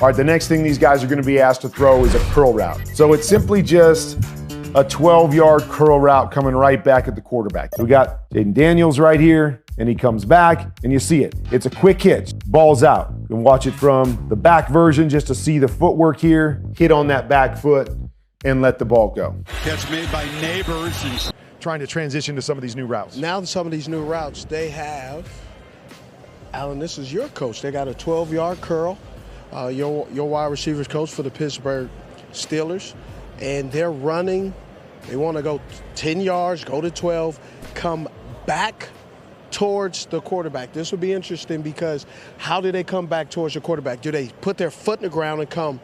All right, the next thing these guys are going to be asked to throw is a curl route. So it's simply just a 12-yard curl route coming right back at the quarterback. So we got Jaden Daniels right here, and he comes back, and you see it. It's a quick hitch. Ball's out. You can watch it from the back version just to see the footwork here. Hit on that back foot and let the ball go. Catch made by Neighbors. Trying to transition to some of these new routes. Now some of these new routes, they have, Alan, this is your coach. They got a 12-yard curl. Your wide receivers coach for the Pittsburgh Steelers. And they're running. They want to go 10 yards, go to 12, come back towards the quarterback. This will be interesting because how do they come back towards the quarterback? Do they put their foot in the ground and come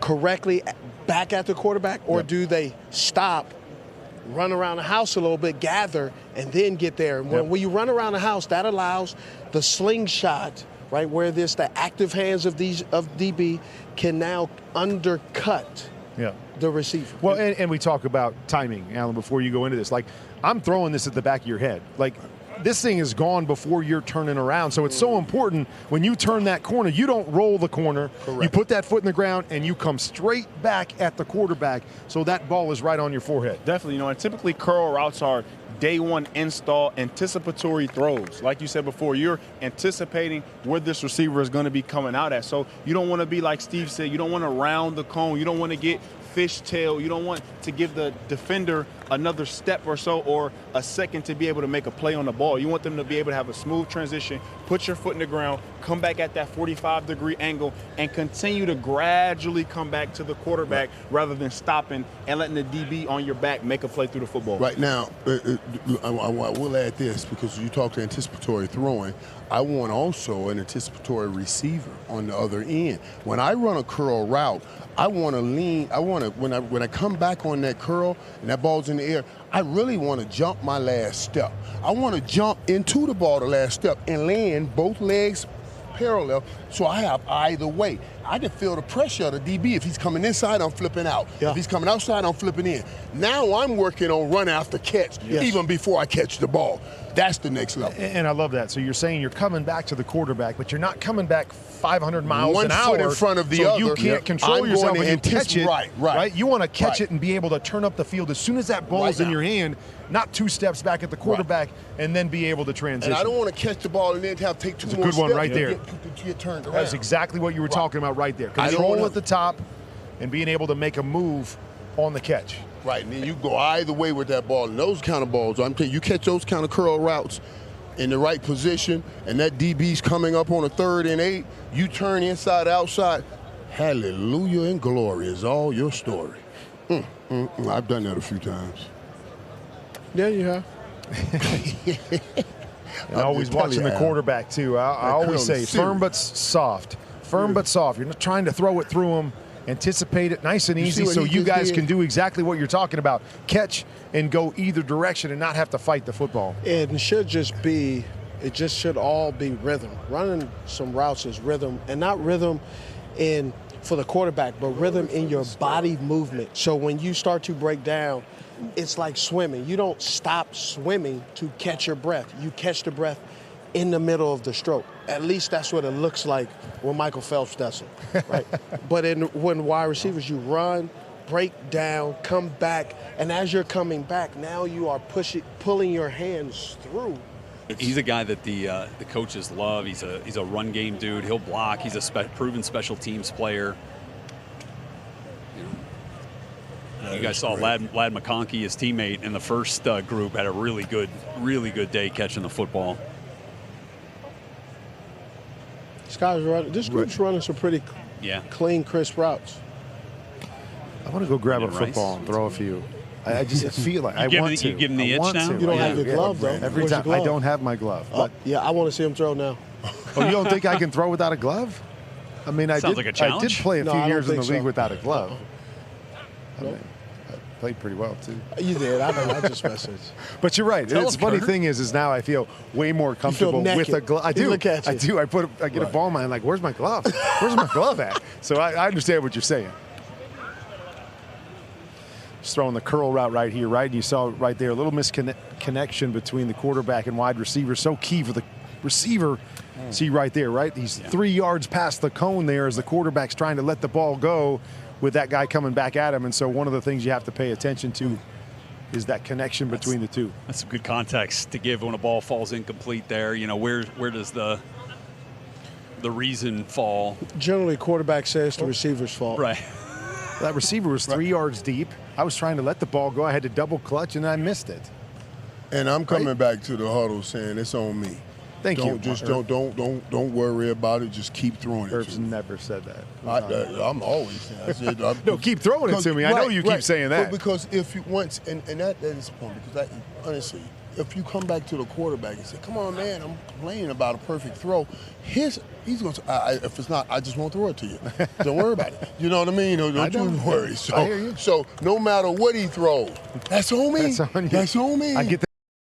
correctly back at the quarterback, or do they stop, run around the house a little bit, gather, and then get there? And when you run around the house, that allows the slingshot, right, where this the active hands of DB can now undercut the receiver. Well, and we talk about timing, Alan, before you go into this. Like, I'm throwing this at the back of your head. Like, this thing is gone before you're turning around. So it's so important when you turn that corner, you don't roll the corner. Correct. You put that foot in the ground and you come straight back at the quarterback so that ball is right on your forehead. Definitely, and typically curl routes are day one install anticipatory throws. Like you said before, you're anticipating where this receiver is going to be coming out at. So you don't want to be, like Steve said, you don't want to round the cone. You don't want to get fishtail. You don't want to give the defender another step or so or a second to be able to make a play on the ball. You want them to be able to have a smooth transition, put your foot in the ground, come back at that 45-degree angle, and continue to gradually come back to the quarterback rather than stopping and letting the DB on your back make a play through the football. Right now, I will add this because you talked anticipatory throwing. I want also an anticipatory receiver on the other end. When I run a curl route, I want to lean. I want to when I come back on that curl and that ball's in the air, I really want to jump my last step. I want to jump into the ball the last step and land both legs parallel, so I have either way. I can feel the pressure of the DB. If he's coming inside, I'm flipping out. If he's coming outside, I'm flipping in. Now I'm working on run after catch, even before I catch the ball. That's the next level. And I love that. So you're saying you're coming back to the quarterback, but you're not coming back 500 miles One an hour. foot in front of the so other. You can't control yourself when you catch it. Right. You want to catch it and be able to turn up the field as soon as that ball's in your hand, not 2 steps back at the quarterback, and then be able to transition. And I don't want to catch the ball and then have to take 2 more steps. That's a good one right there. Get turned around. That's exactly what you were talking about right there. Control at the top and being able to make a move on the catch. Right, and then you go either way with that ball. And those kind of balls, I'm telling you, you catch those kind of curl routes in the right position, and that DB's coming up on a 3rd and 8, you turn inside, outside. Hallelujah and glory is all your story. I've done that a few times. Yeah, you have. And always watching the quarterback, too. I always say firm but soft. Firm but soft. You're not trying to throw it through them. Anticipate it nice and easy so you guys can do exactly what you're talking about. Catch and go either direction and not have to fight the football. It should just be, it just should all be rhythm. Running some routes is rhythm, and not rhythm for the quarterback, but rhythm in your body movement. So when you start to break down, it's like swimming. You don't stop swimming to catch your breath. You catch the breath in the middle of the stroke. At least that's what it looks like when Michael Phelps does it, right? But when wide receivers, you run, break down, come back, and as you're coming back, now you are pulling your hands through. He's a guy that the coaches love. He's a run game dude. He'll block. He's a proven special teams player. You guys saw Lad McConkey, his teammate in the first group, had a really good day catching the football. This group's running some pretty clean, crisp routes. I want to go grab a football and throw a few. I just feel like I want to. You give him the itch now? You don't have your glove, though. Every time. I don't have my glove. Oh, yeah, I want to see him throw now. Oh, you don't think I can throw without a glove? I mean, I did play a few years in the league without a glove. I mean, I played pretty well, too. You did. I just messaged. But you're right. The funny thing is now I feel way more comfortable with a glove. I do. I do. I get a ball in my hand, like, where's my glove? Where's my glove at? So I understand what you're saying. Just throwing the curl route right here, right? You saw right there a little misconnection between the quarterback and wide receiver. So key for the receiver. See right there, right? He's 3 yards past the cone there as the quarterback's trying to let the ball go with that guy coming back at him. And so one of the things you have to pay attention to is that connection between the two. That's some good context to give when a ball falls incomplete there. You know, where does the reason fall? Generally, quarterback says the receiver's fault. Right. That receiver was 3 yards deep. I was trying to let the ball go. I had to double clutch, and I missed it. And I'm coming back to the huddle saying it's on me. Thank you. Just don't worry about it. Just keep throwing it. Herb's to me. never said that. I'm always saying. I said, No, keep throwing it to me. I know you keep saying that. But because if you once, and that is the point. Because honestly, if you come back to the quarterback and say, "Come on, man, I'm complaining about a perfect throw," he's going to. If it's not, I just won't throw it to you. Don't worry about it. You know what I mean? Don't you worry. I hear you. So no matter what he throws, that's on me. That's on you. That's on me. I get that.